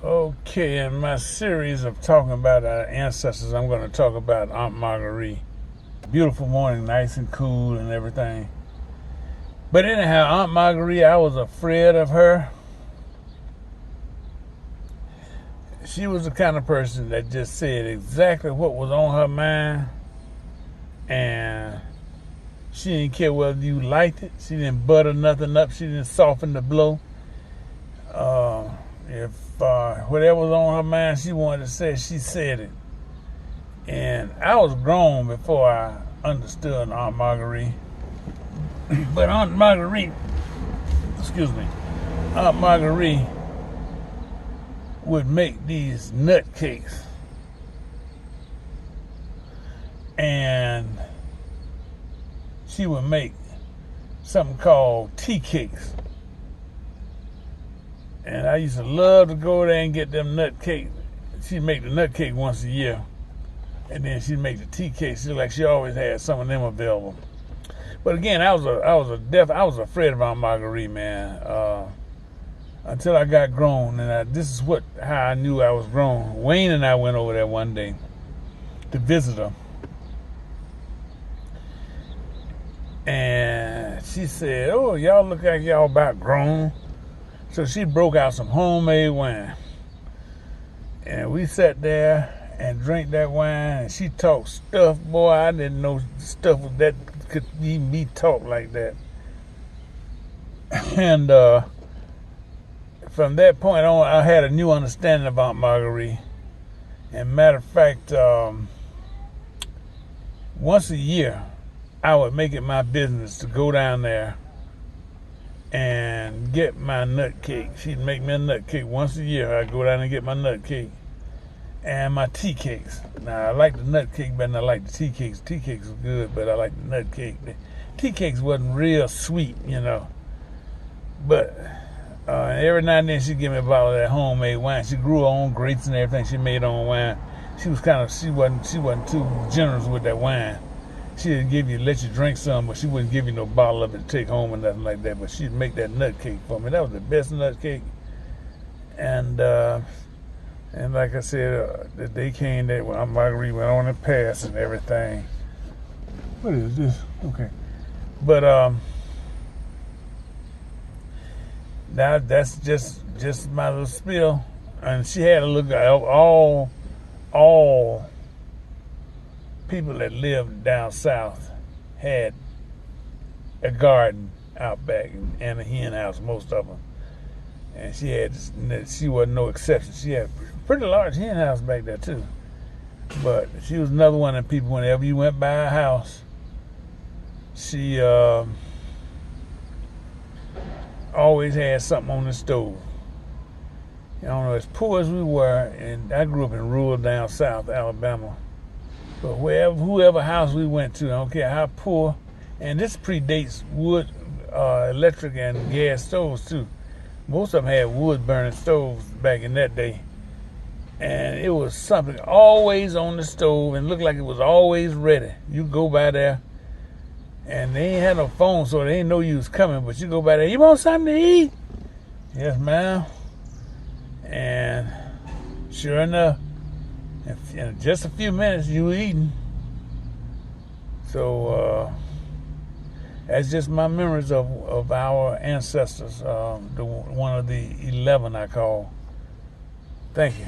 Okay, in my series of talking about our ancestors, I'm going to talk about Aunt Margaree. Beautiful morning, nice and cool and everything. But anyhow, Aunt Margaree, I was afraid of her. She was the kind of person that just said exactly what was on her mind, and she didn't care whether you liked it. She didn't butter nothing up. She didn't soften the blow. If whatever was on her mind she wanted to say, she said it. And I was grown before I understood Aunt Margaree. But Aunt Margaree would make these nut cakes. And she would make something called tea cakes. And I used to love to go there and get them nut cakes. She'd make the nut cake once a year. And then she'd make the tea cakes. Like she always had some of them available. But again, I was afraid of Aunt Margaree, man. Until I got grown. And this is how I knew I was grown. Wayne and I went over there one day to visit her. And she said, "Oh, y'all look like y'all about grown." So she broke out some homemade wine. And we sat there and drank that wine. And she talked stuff. Boy, I didn't know stuff that could even be talked like that. And from that point on, I had a new understanding of Aunt Margaree. And matter of fact, once a year, I would make it my business to go down there and get my nut cake. She'd make me a nut cake once a year. I'd go down and get my nut cake and my tea cakes. Now, I like the nut cake better than I like the tea cakes. Tea cakes were good, but I like the nut cake. The tea cakes wasn't real sweet, you know. But every now and then she'd give me a bottle of that homemade wine. She grew her own grapes and everything. She made her own wine. She wasn't too generous with that wine. She didn't let you drink some, but she wouldn't give you no bottle of it to take home or nothing like that. But she'd make that nut cake for me. That was the best nut cake. And like I said, the day came that Aunt Margaree went on and passed and everything. What is this? Okay. But now that's just my little spiel. And she had a look all people that lived down south had a garden out back and a hen house, most of them. And she wasn't no exception. She had a pretty large hen house back there too. But she was another one of the people, whenever you went by her house, she always had something on the stove. I don't know, as poor as we were, and I grew up in rural down south Alabama, but whoever house we went to, I don't care how poor, and this predates wood, electric and gas stoves too. Most of them had wood burning stoves back in that day. And it was something always on the stove and looked like it was always ready. You go by there, and they ain't had no phone, so they ain't know you was coming, but you go by there, "You want something to eat?" "Yes, ma'am." And sure enough, in just a few minutes, you were eating. So that's just my memories of our ancestors, one of the 11 I call. Thank you.